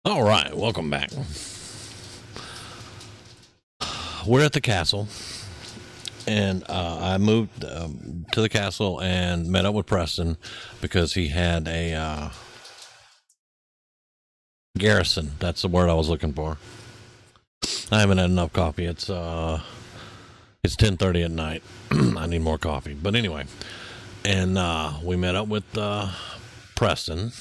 All right, welcome back. We're at the castle, and I moved to the castle and met up with Preston because he had a garrison. That's the word I was looking for. I haven't had enough coffee. It's 10:30 at night. I need more coffee. But anyway, and we met up with Preston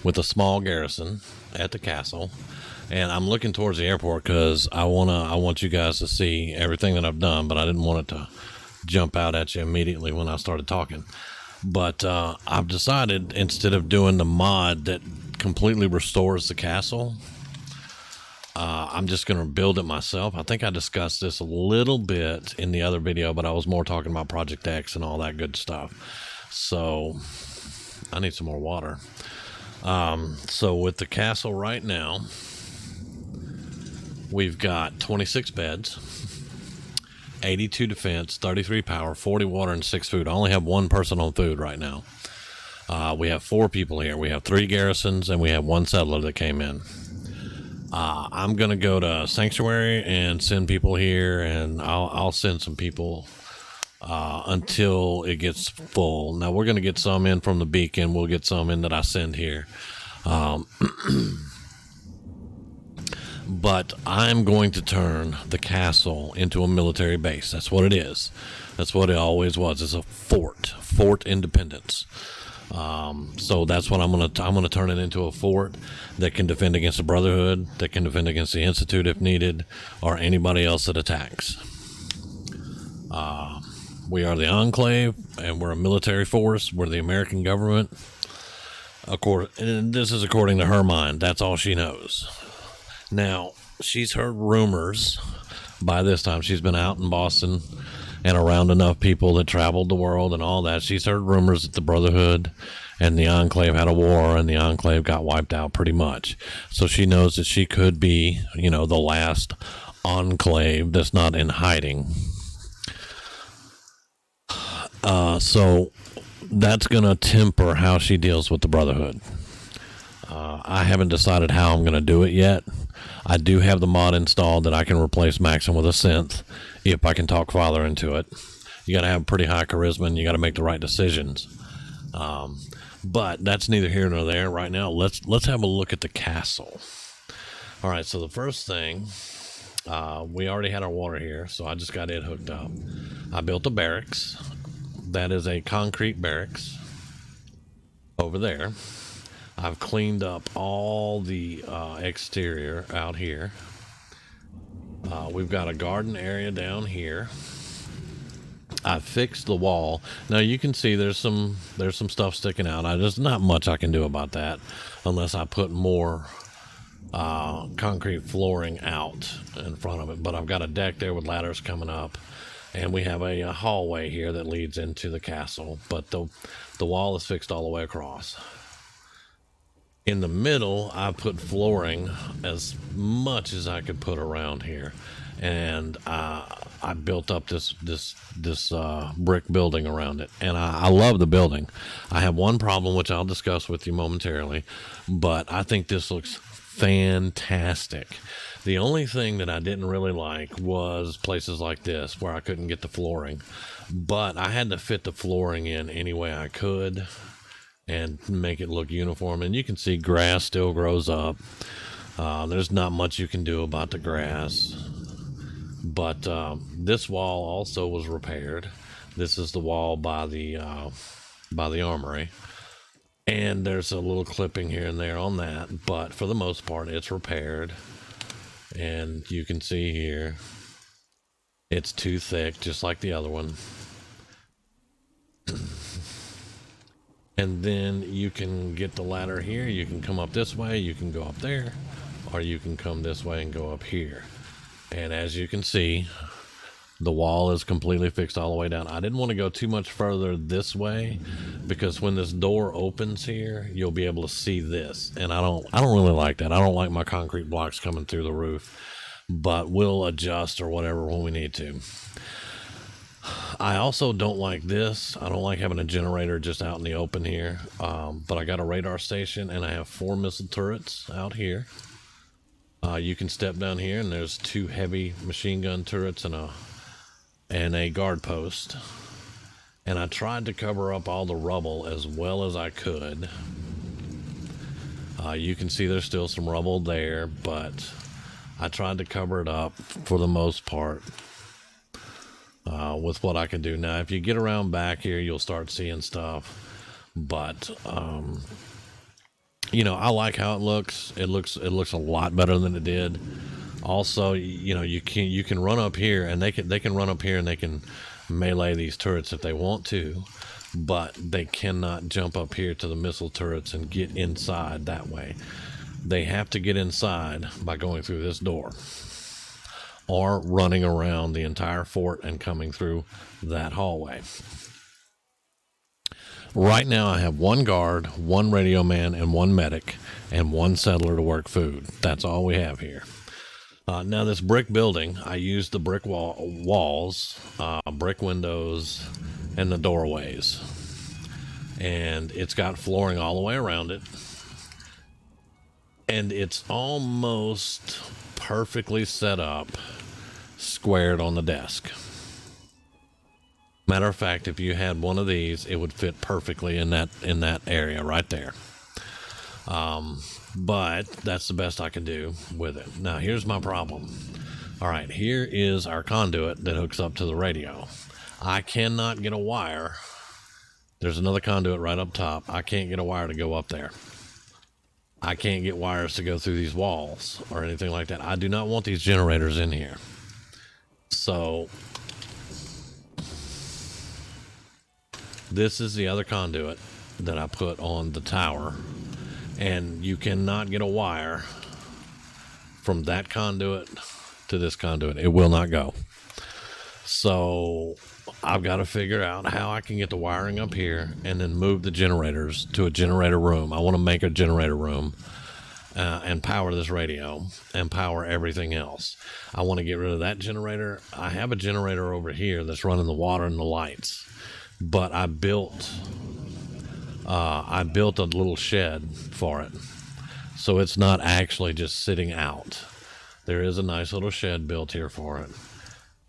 with a small garrison at the castle. And I'm looking towards the airport because I want you guys to see everything that I've done, but I didn't want it to jump out at you immediately when I started talking. But I've decided, instead of doing the mod that completely restores the castle, I'm just going to build it myself. I think I discussed this a little bit in the other video, but I was more talking about Project X and all that good stuff. So I need some more water. So with the castle right now, we've got 26 beds, 82 defense, 33 power, 40 water, and 6 food. I only have one person on food right now. We have 4 people here. We have 3 garrisons, and we have 1 settler that came in. I'm going to go to Sanctuary and send people here, and I'll send some people until it gets full. Now, we're going to get some in from the beacon. We'll get some in that I send here. But I'm going to turn the castle into a military base. That's what it is. That's what it always was. It's a Fort Independence. So that's what I'm gonna turn it into, a fort that can defend against the Brotherhood, that can defend against the Institute if needed, or anybody else that attacks. We are the Enclave, and we're a military force. We're the American government. And this is according to her mind. That's all she knows. Now, she's heard rumors. By this time, she's been out in Boston and around enough people that traveled the world and all that. She's heard rumors that the Brotherhood and the Enclave had a war, and the Enclave got wiped out pretty much. So she knows that she could be, the last Enclave that's not in hiding. So that's going to temper how she deals with the Brotherhood. I haven't decided how I'm going to do it yet. I do have the mod installed that I can replace Maxim with a synth if I can talk father into it. You got to have pretty high charisma, and you got to make the right decisions. But that's neither here nor there right now. Let's have a look at the castle. All right, so the first thing, we already had our water here, so I just got it hooked up. I built a barracks. That is a concrete barracks over there. I've cleaned up all the exterior out here. We've got a garden area down here. I fixed the wall. Now you can see there's some stuff sticking out. There's not much I can do about that unless I put more concrete flooring out in front of it. But I've got a deck there with ladders coming up, and we have a hallway here that leads into the castle. But the wall is fixed all the way across. In the middle, I put flooring as much as I could put around here, and I built up this brick building around it, and I love the building. I have one problem, which I'll discuss with you momentarily, but I think this looks fantastic. The only thing that I didn't really like was places like this where I couldn't get the flooring, but I had to fit the flooring in any way I could and make it look uniform. And you can see grass still grows up. There's not much you can do about the grass, but this wall also was repaired. This is the wall by the armory, and there's a little clipping here and there on that, but for the most part it's repaired. And you can see here it's too thick, just like the other one. And then you can get the ladder here. You can come up this way, you can go up there, or you can come this way and go up here. And as you can see, the wall is completely fixed all the way down. I didn't want to go too much further this way because when this door opens here, you'll be able to see this. And I don't really like that. I don't like my concrete blocks coming through the roof, but we'll adjust or whatever when we need to. I also don't like this. I don't like having a generator just out in the open here. But I got a radar station, and I have 4 missile turrets out here. You can step down here, and there's 2 heavy machine gun turrets and a guard post. And I tried to cover up all the rubble as well as I could. You can see there's still some rubble there, but I tried to cover it up for the most part with what I can do. Now, if you get around back here, you'll start seeing stuff. But you know, I like how it looks. It looks a lot better than it did. Also, you know, you can run up here, and they can run up here, and they can melee these turrets if they want to, but they cannot jump up here to the missile turrets and get inside that way. They have to get inside by going through this door or running around the entire fort and coming through that hallway. Right now I have 1 guard, 1 radio man, and 1 medic, and 1 settler to work food. That's all we have here. Now this brick building, I used the brick walls, brick windows, and the doorways. And it's got flooring all the way around it. And it's almost perfectly set up, squared on the desk. Matter of fact, if you had one of these, it would fit perfectly in that area right there. But that's the best I can do with it. Now, here's my problem. All right, here is our conduit that hooks up to the radio. I cannot get a wire. There's another conduit right up top. I can't get a wire to go up there. I can't get wires to go through these walls or anything like that. I do not want these generators in here. So this is the other conduit that I put on the tower. And you cannot get a wire from that conduit to this conduit. It will not go. So I've got to figure out how I can get the wiring up here and then move the generators to a generator room. I want to make a generator room and power this radio and power everything else. I want to get rid of that generator. I have a generator over here that's running the water and the lights, but I built a little shed for it, so it's not actually just sitting out. There is a nice little shed built here for it,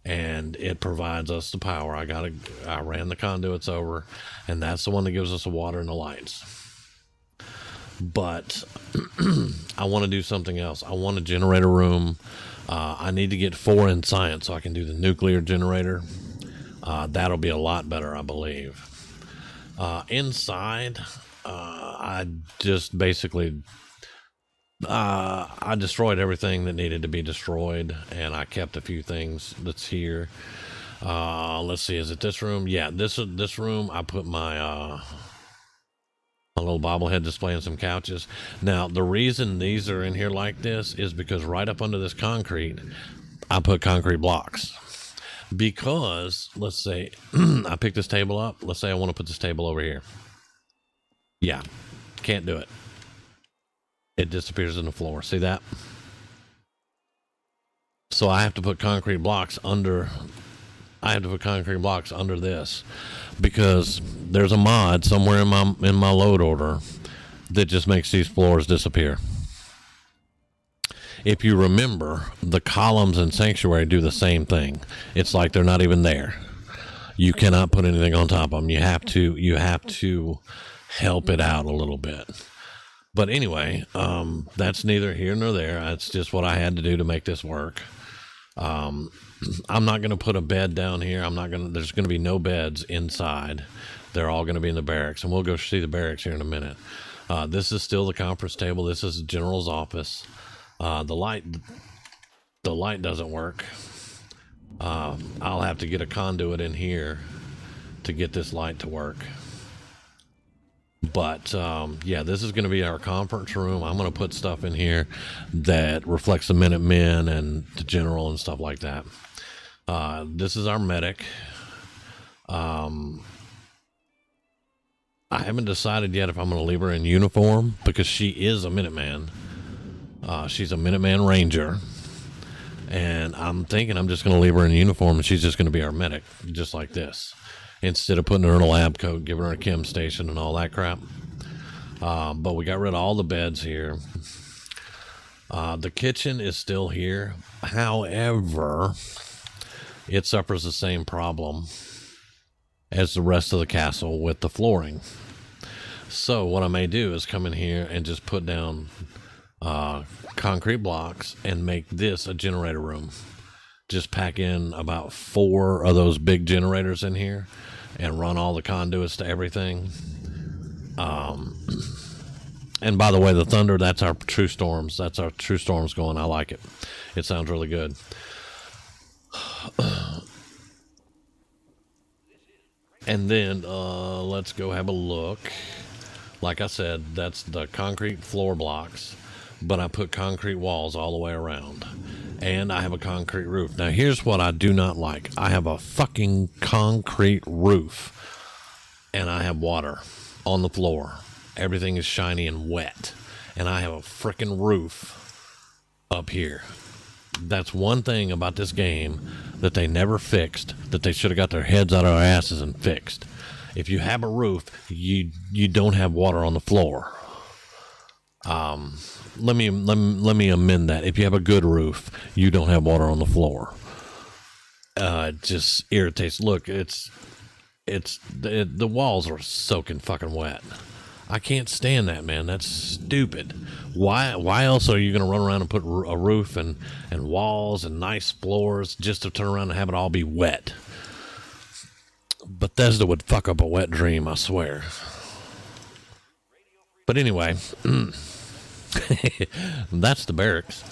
and it provides us the power. I ran the conduits over, and that's the one that gives us the water and the lights. But I want to do something else. I want a generator room. I need to get 4 in science so I can do the nuclear generator. That'll be a lot better, I believe. Inside, I just basically I destroyed everything that needed to be destroyed, and I kept a few things that's here. Let's see, is it this room? Yeah, this room. I put my little bobblehead display and some couches. Now, the reason these are in here like this is because right up under this concrete, I put concrete blocks. Because, let's say, I pick this table up. Let's say I want to put this table over here. Yeah, can't do it. It disappears in the floor. See that? So I have to put concrete blocks under. I have to put concrete blocks under this because there's a mod somewhere in my load order that just makes these floors disappear. If you remember, the columns in Sanctuary do the same thing. It's like they're not even there. You cannot put anything on top of them. You have to help it out a little bit. But anyway, that's neither here nor there. That's just what I had to do to make this work. I'm not going to put a bed down here. There's going to be no beds inside. They're all going to be in the barracks, and we'll go see the barracks here in a minute. This is still the conference table. This is the general's office. The light doesn't work. I'll have to get a conduit in here to get this light to work. But yeah, this is going to be our conference room. I'm going to put stuff in here that reflects the Minutemen and the general and stuff like that. This is our medic. I haven't decided yet if I'm going to leave her in uniform because she is a Minuteman. She's a Minuteman Ranger. And I'm thinking I'm just going to leave her in uniform and she's just going to be our medic, just like this. Instead of putting her in a lab coat, giving her a chem station and all that crap. But we got rid of all the beds here. The kitchen is still here. However, it suffers the same problem as the rest of the castle with the flooring. So what I may do is come in here and just put down concrete blocks and make this a generator room. Just pack in about 4 of those big generators in here and run all the conduits to everything. And by the way, the thunder, that's our true storms. That's our true storms going. I like it. It sounds really good. And then let's go have a look. Like I said, that's the concrete floor blocks, but I put concrete walls all the way around. And I have a concrete roof. Now, here's what I do not like. I have a fucking concrete roof, and I have water on the floor. Everything is shiny and wet, and I have a freaking roof up here. That's one thing about this game that they never fixed, that they should have got their heads out of their asses and fixed. If you have a roof, you don't have water on the floor. Let me amend that. If you have a good roof, you don't have water on the floor. It just irritates. Look, the walls are soaking fucking wet. I can't stand that, man. That's stupid. Why else are you going to run around and put a roof and walls and nice floors just to turn around and have it all be wet? Bethesda would fuck up a wet dream, I swear. But anyway, that's the barracks.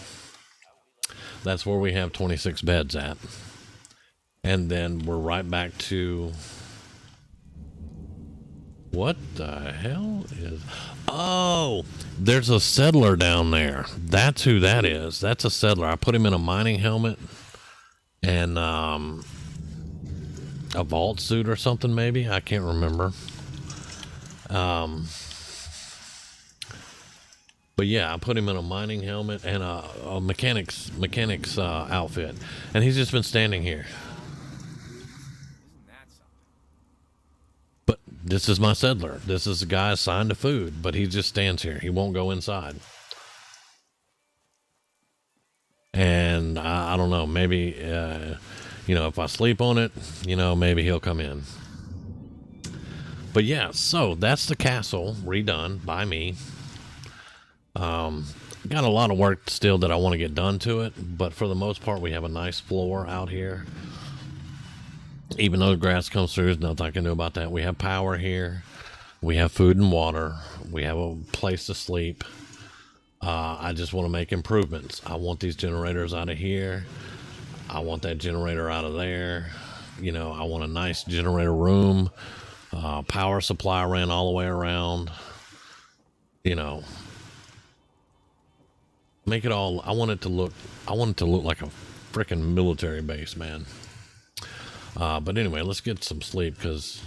That's where we have 26 beds at. And then we're right back to... What the hell is... Oh, there's a settler down there. That's who that is. That's a settler. I put him in a mining helmet and a vault suit or something, maybe. I can't remember. But yeah, I put him in a mining helmet and a mechanic's outfit. And he's just been standing here. But this is my settler. This is the guy assigned to food, but he just stands here. He won't go inside. And I don't know, maybe, if I sleep on it, maybe he'll come in. But yeah, so that's the castle redone by me. Got a lot of work still that I want to get done to it, but for the most part, we have a nice floor out here. Even though the grass comes through, there's nothing I can do about that. We have power here. We have food and water. We have a place to sleep. I just want to make improvements. I want these generators out of here. I want that generator out of there. I want a nice generator room. Power supply ran all the way around. Make it all. I want it to look like a freaking military base, man. But anyway, let's get some sleep because,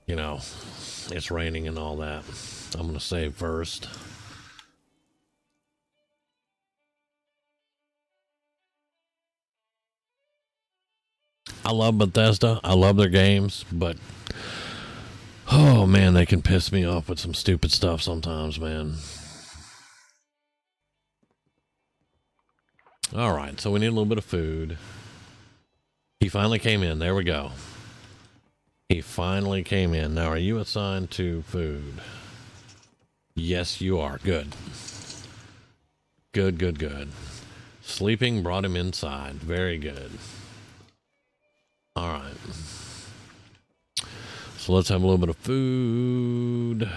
it's raining and all that. I'm going to save first. I love Bethesda. I love their games, but, oh man, they can piss me off with some stupid stuff sometimes, man. All right, so we need a little bit of food. He finally came in. There we go. He finally came in. Now, are you assigned to food? Yes, you are. Good. Good, good, good. Sleeping brought him inside. Very good. All right. So let's have a little bit of food.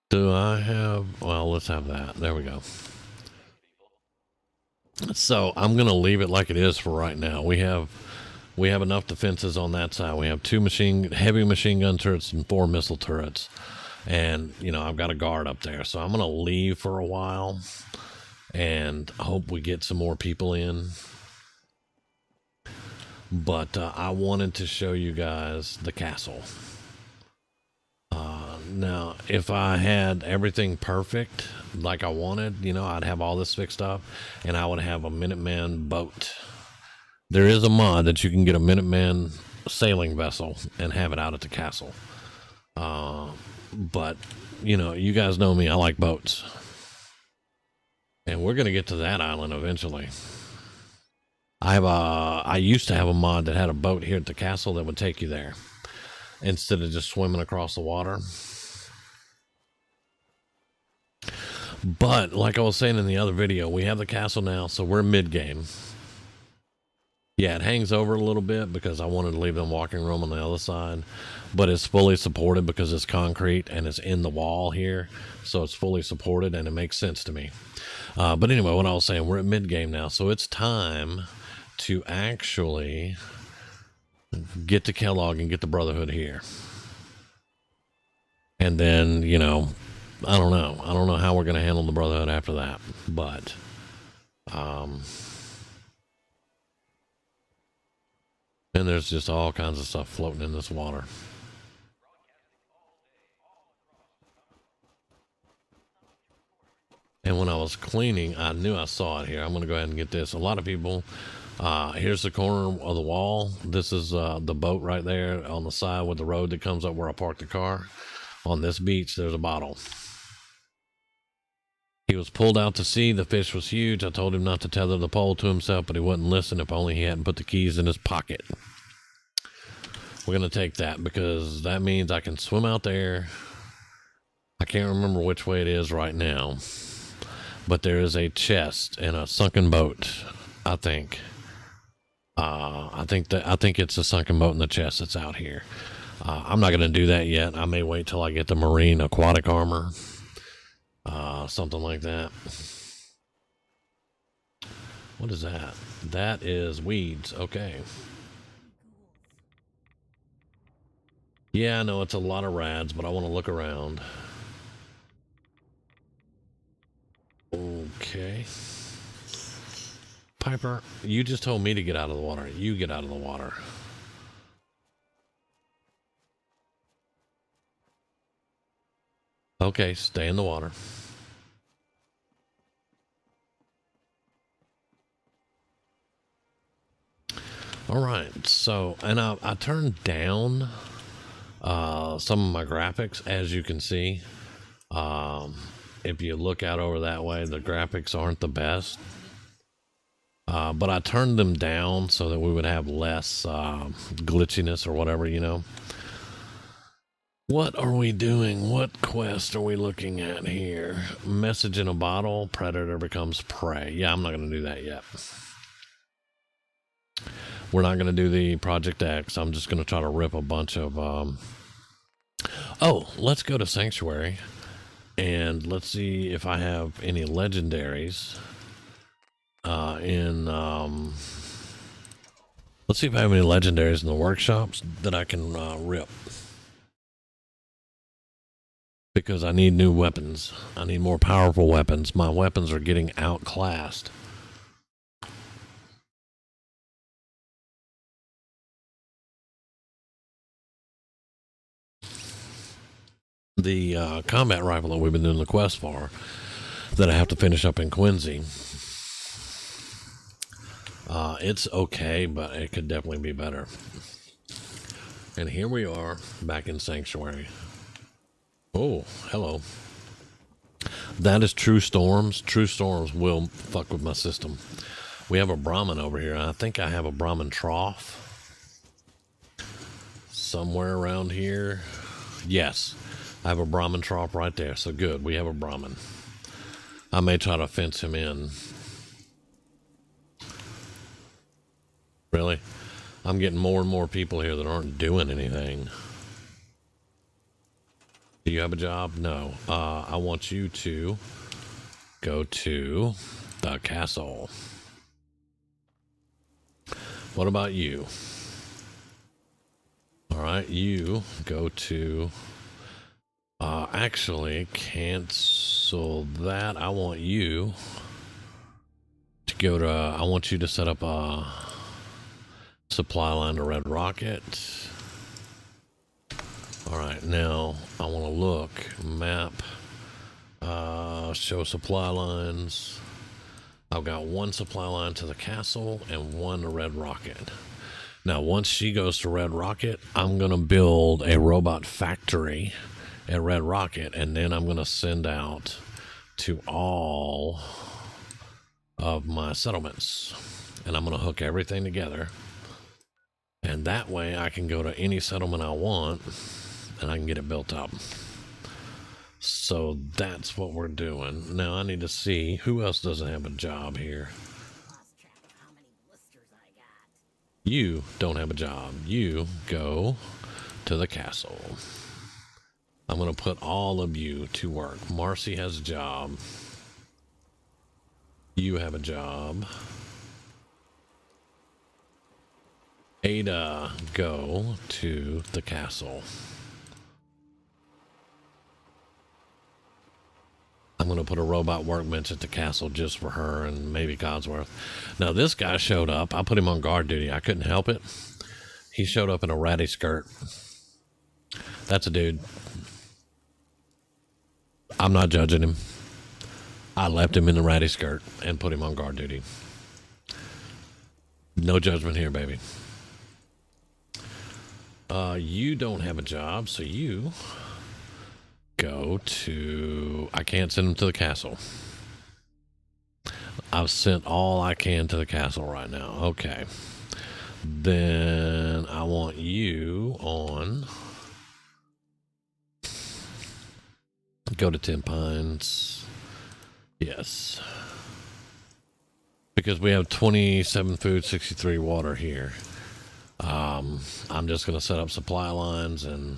Do I have... Well, let's have that. There we go. So I'm going to leave it like it is for right now. We have enough defenses on that side. We have 2 heavy machine gun turrets and 4 missile turrets. And, I've got a guard up there. So I'm going to leave for a while and hope we get some more people in. But I wanted to show you guys the castle. Now, if I had everything perfect like I wanted, you know, I'd have all this fixed up and I would have a Minuteman boat. There is a mod that you can get a Minuteman sailing vessel and have it out at the castle. But, you know, you guys know me, I like boats. And we're going to get to that island eventually. I used to have a mod that had a boat here at the castle that would take you there instead of just swimming across the water. But like I was saying in the other video, we have the castle now, so we're mid-game. Yeah, it hangs over a little bit because I wanted to leave them walking room on the other side, but it's fully supported because it's concrete and it's in the wall here, so it's fully supported and it makes sense to me. But anyway, what I was saying, we're at mid-game now, so it's time to actually get to Kellogg and get the Brotherhood here. And then, you know, I don't know how we're going to handle the Brotherhood after that, but and there's just all kinds of stuff floating in this water. And when I was cleaning, I knew I saw it here. I'm going to go ahead and get this. A lot of people, here's the corner of the wall. This is the boat right there on the side with the road that comes up where I parked the car. On this beach, there's a bottle. He was pulled out to sea. The fish was huge. I told him not to tether the pole to himself, but he wouldn't listen. If only he hadn't put the keys in his pocket. We're going to take that because that means I can swim out there. I can't remember which way it is right now, but there is a chest in a sunken boat, I think. I think it's a sunken boat in the chest that's out here. I'm not going to do that yet. I may wait till I get the marine aquatic armor. Something like that. What is that? That is weeds. Okay. Yeah, I know it's a lot of rads, but I want to look around. Okay. Piper, you just told me to get out of the water. You get out of the water. Okay, stay in the water. All right, so, and I turned down some of my graphics, as you can see. If you look out over that way, the graphics aren't the best. But I turned them down so that we would have less glitchiness or whatever, you know. What are we doing? What quest are we looking at here? Message in a bottle, predator becomes prey. Yeah, I'm not going to do that yet. We're not going to do the Project X. I'm just going to try to rip a bunch of... Oh, let's go to Sanctuary. And let's see if I have any legendaries. Let's see if I have any legendaries in the workshops that I can rip. Because I need new weapons. I need more powerful weapons. My weapons are getting outclassed. The combat rifle that we've been doing the quest for, that I have to finish up in Quincy. It's okay, but it could definitely be better. And here we are back in Sanctuary. Oh, hello. That is True Storms. True Storms will fuck with my system. We have a Brahmin over here. I think I have a Brahmin trough somewhere around here. Yes, I have a Brahmin trough right there. So good, we have a Brahmin. I may try to fence him in. Really? I'm getting more and more people here that aren't doing anything. Do you have a job? No. I want you to go to the castle. What about you? All right, you go to... actually, cancel that. I want you to go to... I want you to set up a Supply line to Red Rocket. All right, now I want to look. Map. Show supply lines. I've got one supply line to the castle and one to Red Rocket. Now, once she goes to Red Rocket, I'm going to build a robot factory at Red Rocket, and then I'm going to send out to all of my settlements. And I'm going to hook everything together. And that way I can go to any settlement I want and I can get it built up. So that's what we're doing. Now I need to see who else doesn't have a job here. You don't have a job. You go to the castle. I'm going to put all of you to work. Marcy has a job. You have a job. Ada, go to the castle. I'm going to put a robot workbench at the castle just for her and maybe Codsworth. Now, this guy showed up. I put him on guard duty. I couldn't help it. He showed up in a ratty skirt. That's a dude. I'm not judging him. I left him in the ratty skirt and put him on guard duty. No judgment here, baby. You don't have a job, so you go to... I can't send him to the castle. I've sent all I can to the castle right now. Okay. Then I want you on... Go to 10 Pines. Yes. Because we have 27 food, 63 water here. I'm just going to set up supply lines and...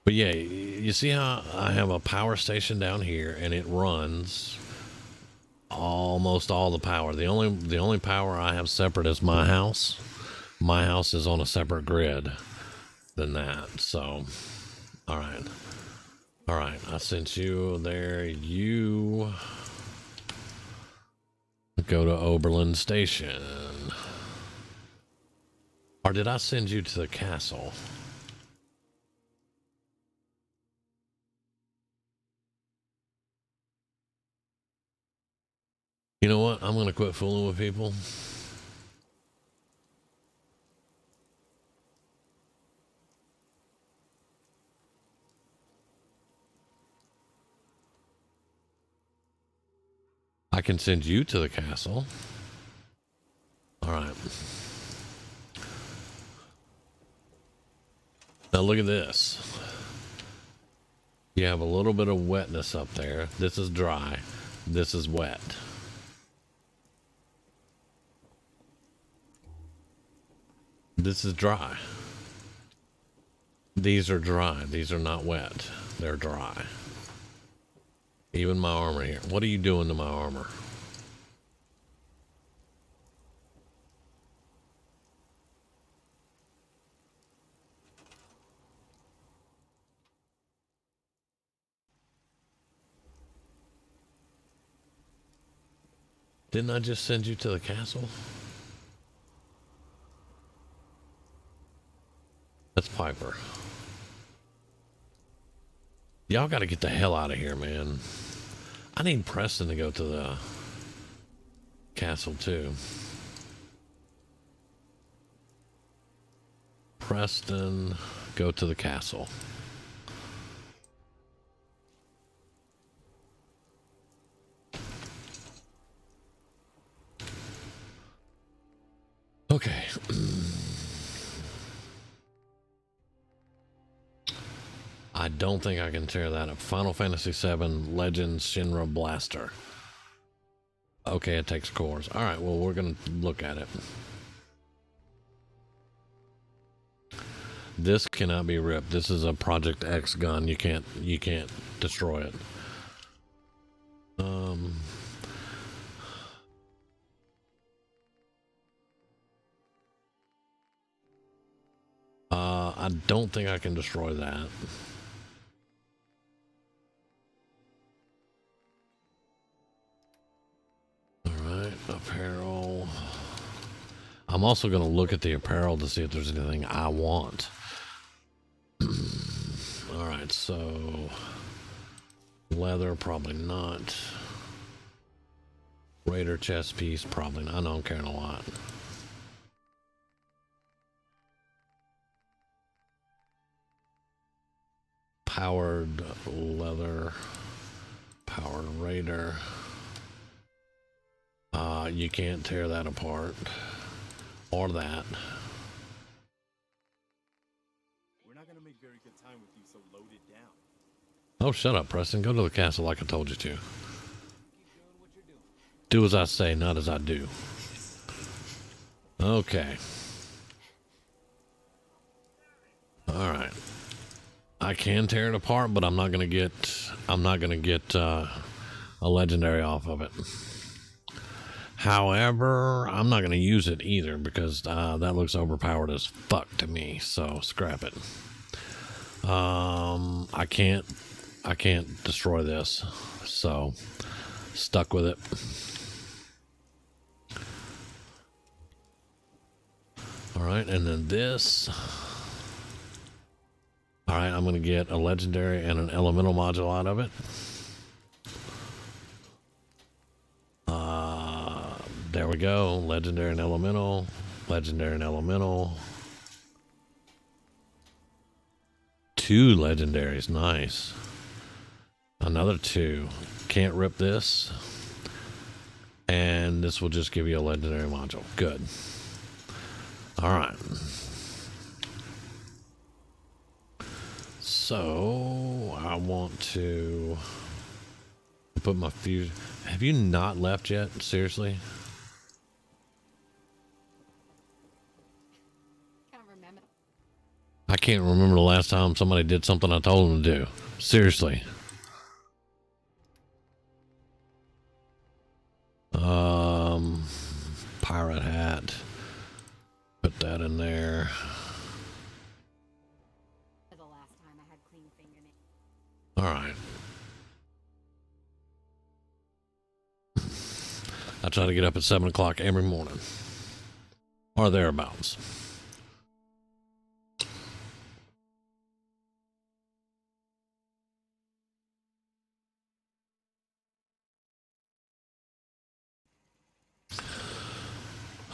But yeah, you see how I have a power station down here and it runs almost all the power. The only power I have separate is my house. My house is on a separate grid than that. So, all right. All right, I sent you there. You go to Oberlin Station. Or did I send you to the castle? You know what? I'm going to quit fooling with people. I can send you to the castle. All right. Now look at this. You have a little bit of wetness up there. This is dry. This is wet. This is dry. These are dry. These are not wet. They're dry. Even my armor here. What are you doing to my armor? Didn't I just send you to the castle? That's Piper. Y'all got to get the hell out of here, man. I need Preston to go to the castle, too. Preston, go to the castle. Okay. I don't think I can tear that up. Final Fantasy VII Legends Shinra Blaster. Okay, it takes cores. All right, well, we're going to look at it. This cannot be ripped. This is a Project X gun. You can't destroy it. I don't think I can destroy that. All right, apparel. I'm also going to look at the apparel to see if there's anything I want. All right, so leather, probably not. Raider chest piece, probably not. I don't care a lot. Powered leather, powered Raider. You can't tear that apart. Or that. We're not gonna make very good time with you, so load it down. Oh, shut up, Preston. Go to the castle like I told you to. Do as I say, not as I do. Okay. Alright. I can tear it apart, but I'm not gonna get a legendary off of it. However, I'm not gonna use it either because that looks overpowered as fuck to me, so scrap it. I can't destroy this, so stuck with it. Alright, and then this. Alright, I'm going to get a legendary and an elemental module out of it. There we go. Legendary and elemental. Legendary and elemental. 2 legendaries. Nice. Another 2. Can't rip this. And this will just give you a legendary module. Good. Alright. So, I want to put my fusion. Have you not left yet? Seriously? I can't remember the last time somebody did something I told them to do. Seriously. Pirate hat. Put that in there. All right. I try to get up at 7 o'clock every morning. Or thereabouts.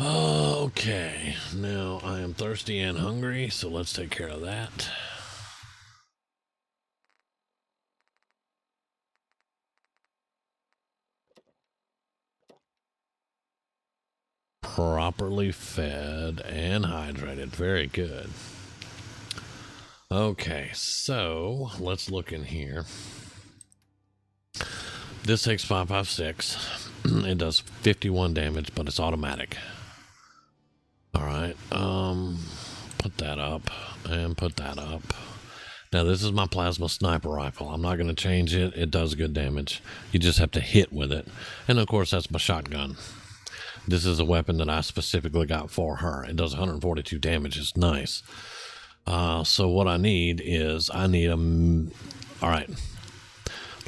Okay, now I am thirsty and hungry, so let's take care of that. Properly fed and hydrated. Very good. Okay, so let's look in here. This takes 556. It does 51 damage, but it's automatic. Alright, put that up and put that up. Now this is my plasma sniper rifle. I'm not going to change it. It does good damage. You just have to hit with it. And of course that's my shotgun. This is a weapon that I specifically got for her. It does 142 damage. It's nice. So what I need is alright.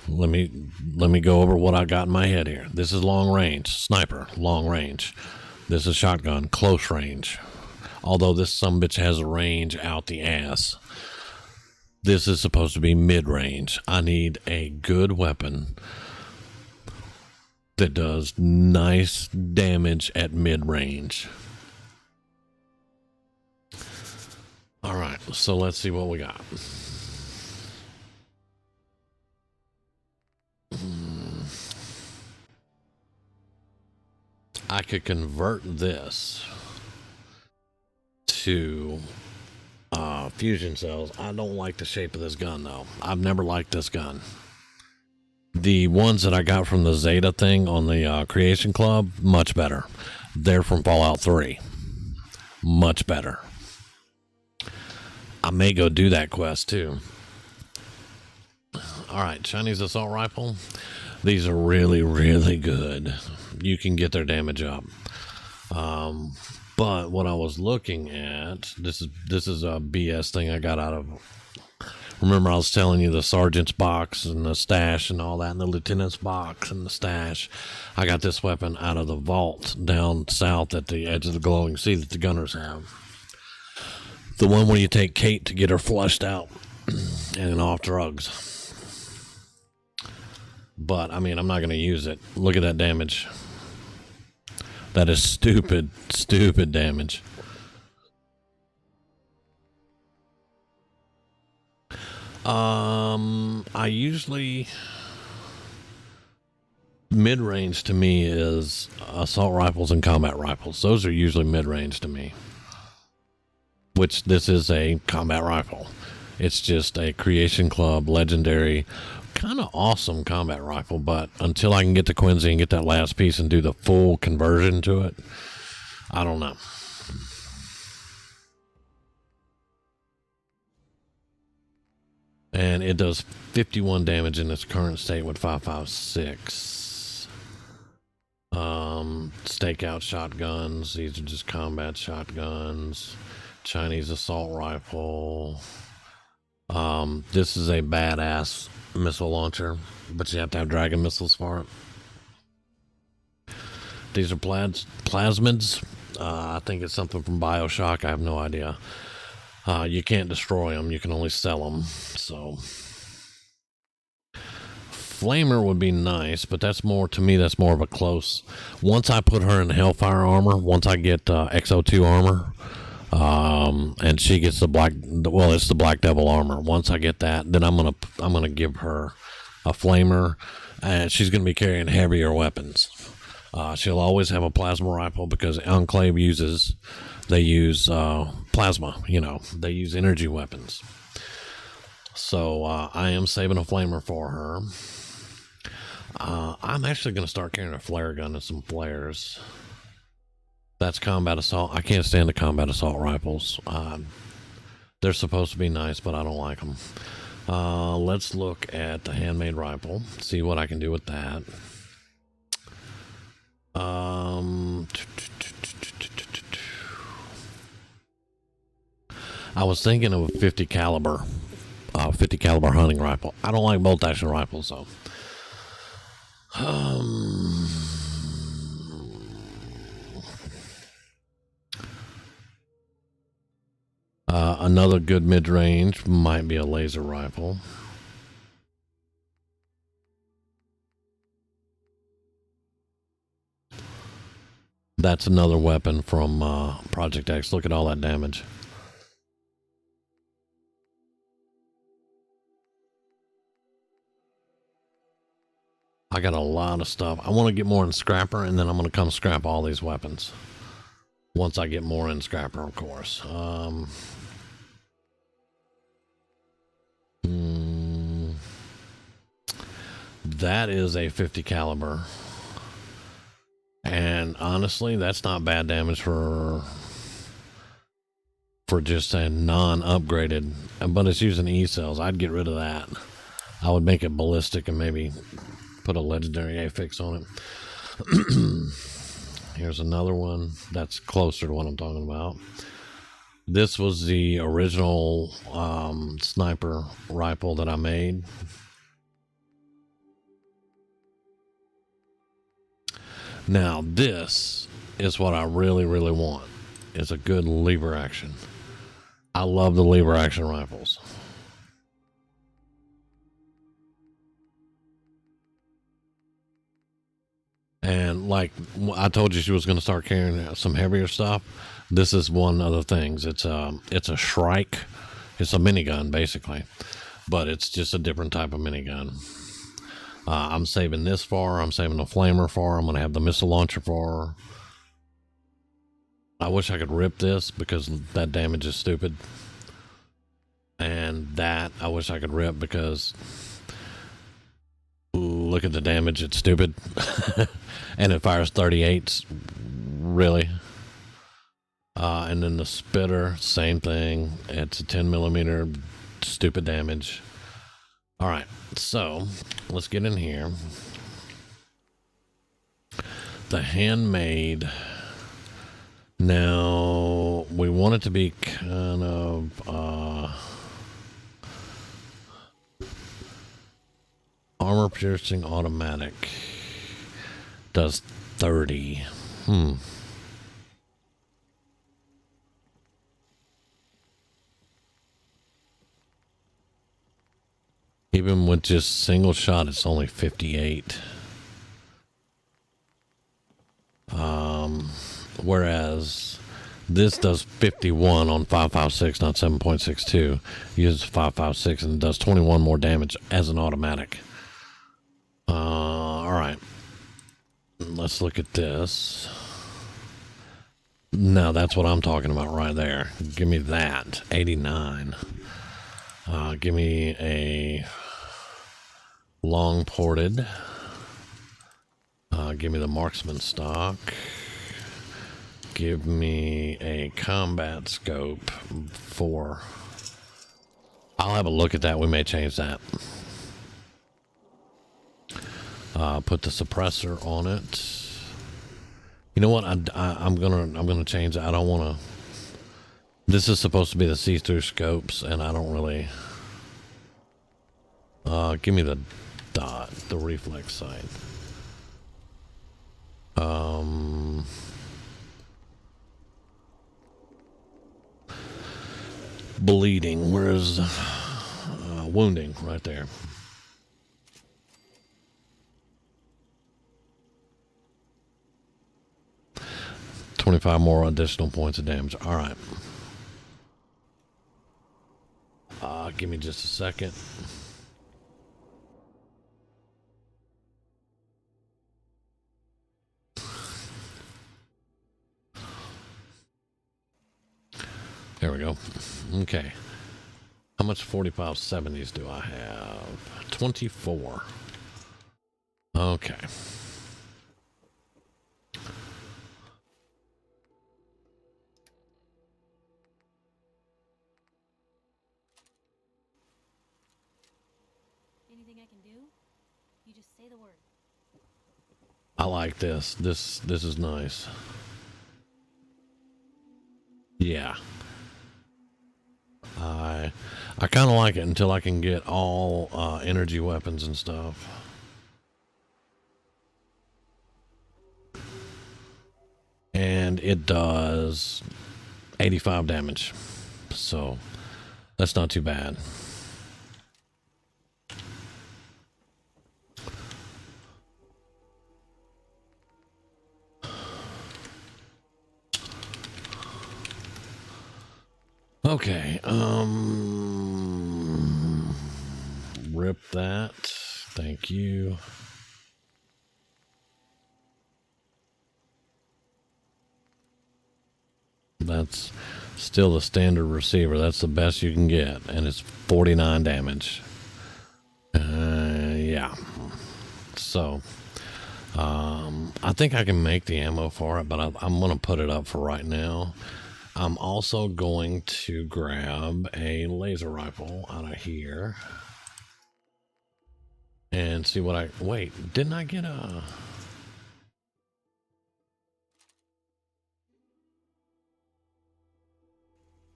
Let me go over what I got in my head here. This is long range. Sniper. Long range. This is shotgun, close range. Although this sumbitch has a range out the ass. This is supposed to be mid-range. I need a good weapon that does nice damage at mid-range. Alright, so let's see what we got. I could convert this to fusion cells. I don't like the shape of this gun though. I've never liked this gun. The ones that I got from the Zeta thing on the Creation Club, much better. They're from Fallout 3. Much better. I may go do that quest too. Alright, Chinese assault rifle. These are really, really good. You can get their damage up. But what I was looking at, this is a BS thing I got out of Remember I was telling you the sergeant's box and the stash and all that, and the lieutenant's box and the stash. I got this weapon out of the vault down south at the edge of the glowing sea that the gunners have. The one where you take Kate to get her flushed out and off drugs. But, I mean, I'm not going to use it. Look at that damage. That is stupid, stupid damage. I usually... Mid-range to me is assault rifles and combat rifles. Those are usually mid-range to me. Which this is a combat rifle. It's just a Creation Club legendary, kind of awesome combat rifle, but until I can get to Quincy and get that last piece and do the full conversion to it, I don't know. And it does 51 damage in its current state with 5.56. Stakeout shotguns. These are just combat shotguns. Chinese assault rifle. This is a badass missile launcher, but you have to have dragon missiles for it. These are plasmids. I think it's something from BioShock. I have no idea. You can't destroy them. You can only sell them. So, Flamer would be nice, but that's more, to me, that's more of a close. Once I put her in Hellfire armor, once I get XO2 armor, and she gets the it's the Black Devil armor. Once I get that, then I'm gonna give her a Flamer, and she's gonna be carrying heavier weapons. She'll always have a plasma rifle because Enclave use plasma. You know, they use energy weapons. So I am saving a Flamer for her. I'm actually gonna start carrying a flare gun and some flares. That's combat assault. I can't stand the combat assault rifles. They're supposed to be nice, but I don't like them. Let's look at the handmade rifle. See what I can do with that. I was thinking of a 50 caliber hunting rifle. I don't like bolt action rifles though. Another good mid-range might be a laser rifle. That's another weapon from Project X. Look at all that damage. I got a lot of stuff. I want to get more in Scrapper, and then I'm going to come scrap all these weapons. Once I get more in Scrapper, of course. That is a 50 caliber. And honestly, that's not bad damage for just a non-upgraded, but it's using E-cells. I'd get rid of that. I would make it ballistic and maybe put a legendary affix on it. Here's another one that's closer to what I'm talking about. This was the original sniper rifle that I made. Now this is what I really, really want. It's a good lever action. I love the lever action rifles. And like I told you, she was going to start carrying some heavier stuff. This is one of the things. It's a Shrike. It's a minigun basically, but it's just a different type of minigun. I'm saving this for her. I'm saving the Flamer for her. I'm going to have the missile launcher for her. I wish I could rip this because that damage is stupid. And that I wish I could rip because look at the damage. It's stupid. And it fires 38s. Really? And then the Spitter, same thing. It's a 10 millimeter, stupid damage. All right, so let's get in here. The handmade. Now we want it to be kind of Armor piercing automatic. Does 30. Even with just single shot, it's only 58. Whereas this does 51 on 5.56, not 7.62. Uses 5.56 and does 21 more damage as an automatic. All right. Let's look at this. Now that's what I'm talking about right there. Give me that. 89. Give me a long ported. Give me the marksman stock. Give me a combat scope for... I'll have a look at that. We may change that. Put the suppressor on it. You know what? I'm gonna change it. I don't want to. This is supposed to be the see-through scopes, and I don't really. Give me the dot, the reflex sight. Bleeding. Where's wounding? Right there. $25 more additional points of damage. All right. Give me just a second. There we go. Okay. How much 4570s do I have? 24. Okay. Anything I can do? You just say the word. I like this. This is nice. Yeah. I kind of like it until I can get all energy weapons and stuff. And it does 85 damage. So that's not too bad. Okay, rip that. Thank you. That's still the standard receiver. That's the best you can get, and it's 49 damage. Yeah. So, I think I can make the ammo for it, but I'm going to put it up for right now. I'm also going to grab a laser rifle out of here and see what wait, didn't I get a...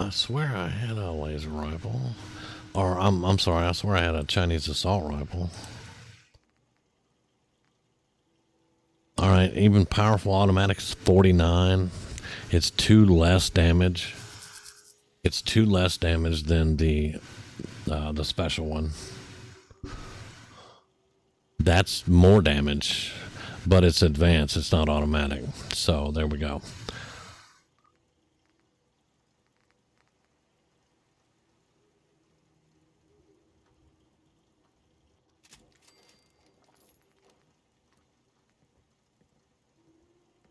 I swear I had a laser rifle. Or, I'm sorry, I swear I had a Chinese assault rifle. Alright, even powerful automatics 49. It's 2 less damage. It's 2 less damage than the special one. That's more damage, but it's advanced. It's not automatic. So there we go.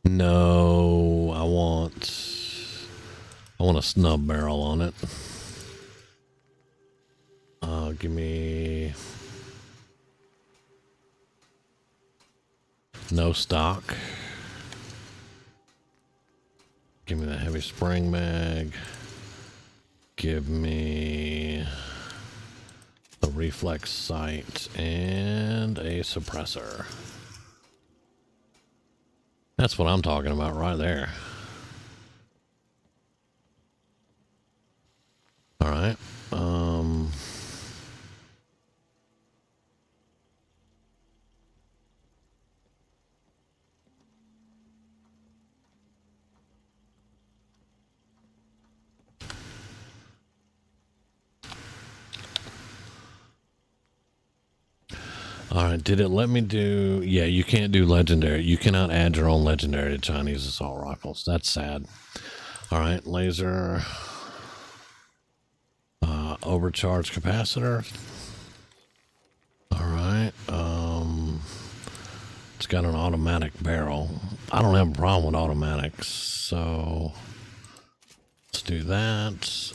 No, I want a snub barrel on it. Give me no stock. Give me the heavy spring mag. Give me a reflex sight and a suppressor. That's what I'm talking about right there. All right. All right, did it let me do? Yeah, you can't do legendary. You cannot add your own legendary to Chinese assault rifles. That's sad. All right, laser. Overcharge capacitor. All right. It's got an automatic barrel. I don't have a problem with automatics, so let's do that.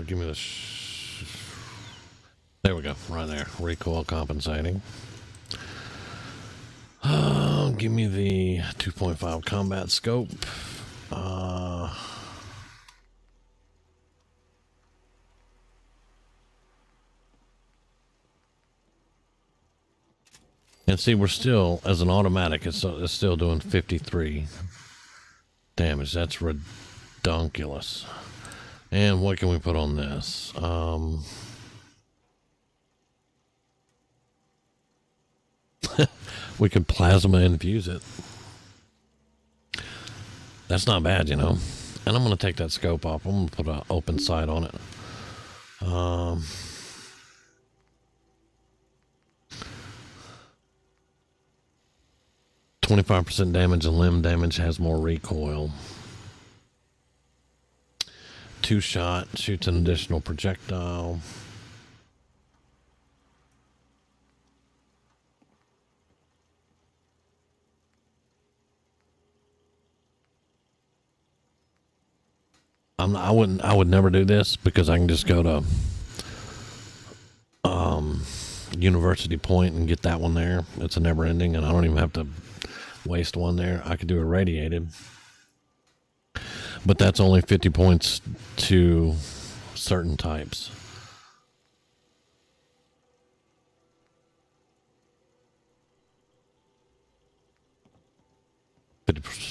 Give me the. There we go, right there. Recoil compensating. Give me the 2.5 combat scope. And see, we're still, as an automatic, it's still doing 53 damage. That's redonkulous. And what can we put on this? We could plasma infuse it. That's not bad, you know. And I'm going to take that scope off. I'm going to put an open sight on it. 25% damage and limb damage has more recoil. 2-shot shoots an additional projectile. I would never do this because I can just go to University Point and get that one there. It's a never ending, and I don't even have to waste one there. I could do irradiated, but that's only 50 points to certain types.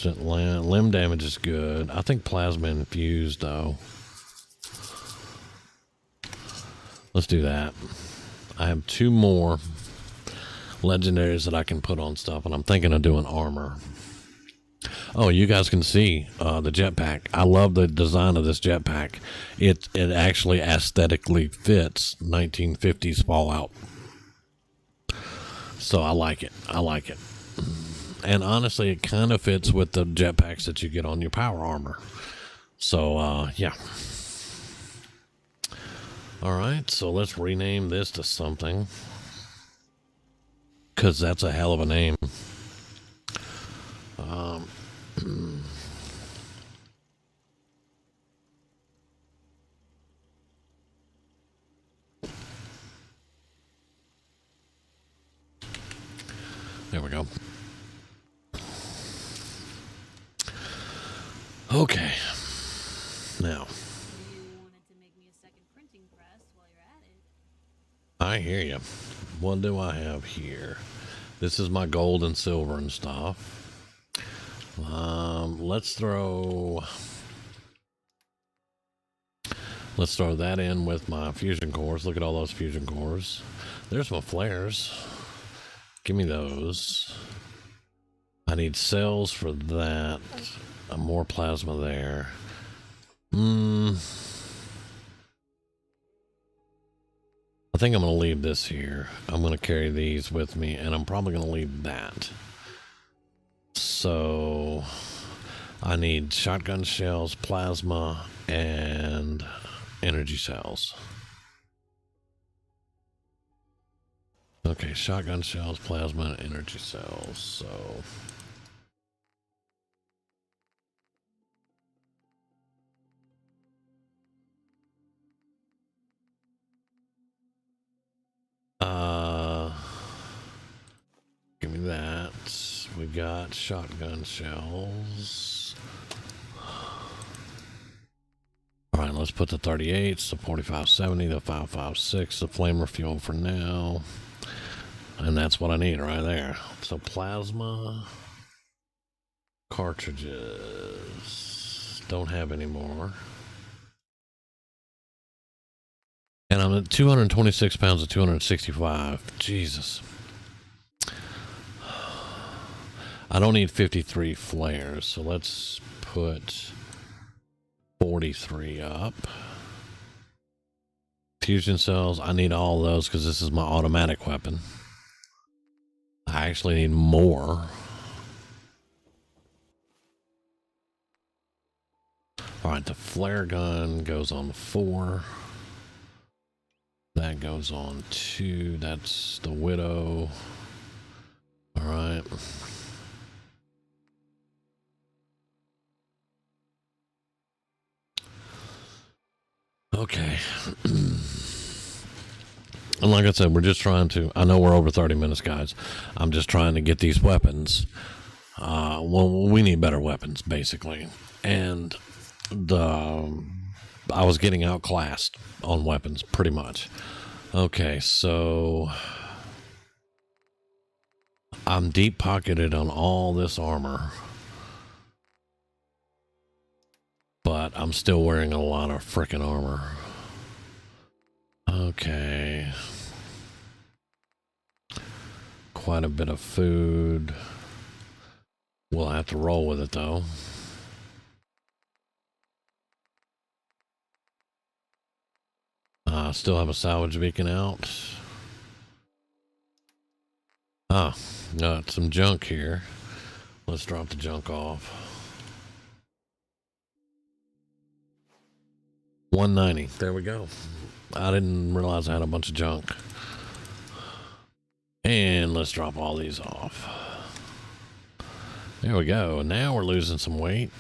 Limb damage is good. I think plasma infused though. Let's do that. I have 2 more legendaries that I can put on stuff, and I'm thinking of doing armor. Oh, you guys can see the jetpack. I love the design of this jetpack. It actually aesthetically fits 1950s Fallout. So I like it. I like it. And honestly, it kind of fits with the jetpacks that you get on your power armor. So, yeah. All right, so let's rename this to something. Because that's a hell of a name. There we go. Okay. Now. You wanted to make me a second printing press while you're at it. I hear you. What do I have here? This is my gold and silver and stuff. Let's throw that in with my fusion cores. Look at all those fusion cores. There's my flares. Give me those. I need cells for that. More plasma there. I think I'm going to leave this here. I'm going to carry these with me, and I'm probably going to leave that. So I need shotgun shells, plasma, and energy cells. Okay, shotgun shells, plasma, and energy cells. So give me that. We got shotgun shells. All right, let's put the 38s, the 4570, the 556, the flamer fuel for now. And that's what I need right there. So plasma, cartridges, don't have any more. And I'm at 226 pounds of 265. Jesus. I don't need 53 flares, so let's put 43 up. Fusion cells, I need all those because this is my automatic weapon. I actually need more. Alright, the flare gun goes on 4. That goes on 2. That's the Widow. Alright. Okay. And like I said, we're just trying to, I know we're over 30 minutes, guys. I'm just trying to get these weapons. Well, we need better weapons, basically. And I was getting outclassed on weapons, pretty much. Okay, so I'm deep pocketed on all this armor. But I'm still wearing a lot of frickin' armor. Okay. Quite a bit of food. We'll have to roll with it, though. Still have a salvage beacon out. Got some junk here. Let's drop the junk off. 190. There we go. I didn't realize I had a bunch of junk. And let's drop all these off. There we go. Now we're losing some weight.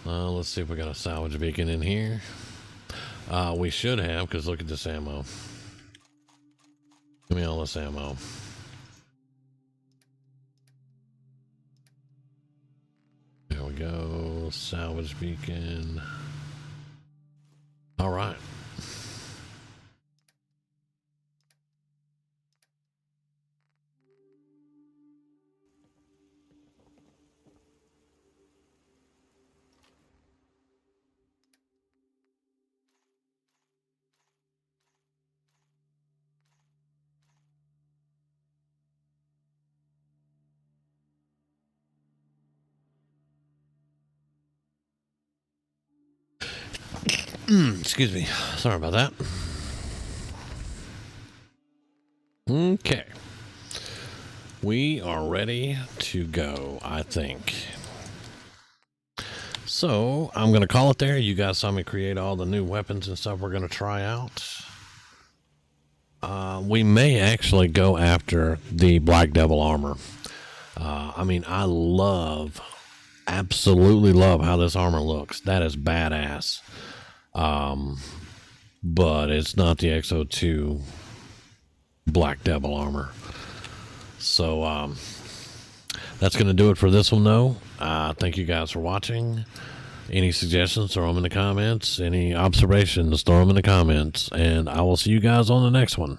Let's see if we got a salvage beacon in here. We should have, because look at this ammo. Give me all this ammo. There we go. Salvage beacon. All right. Excuse me. Sorry about that. Okay. We are ready to go, I think. So, I'm going to call it there. You guys saw me create all the new weapons and stuff we're going to try out. We may actually go after the Black Devil armor. I mean, I absolutely love how this armor looks. That is badass. But it's not the XO2 Black Devil armor. So, that's going to do it for this one, though. Thank you guys for watching. Any suggestions, throw them in the comments. Any observations, throw them in the comments. And I will see you guys on the next one.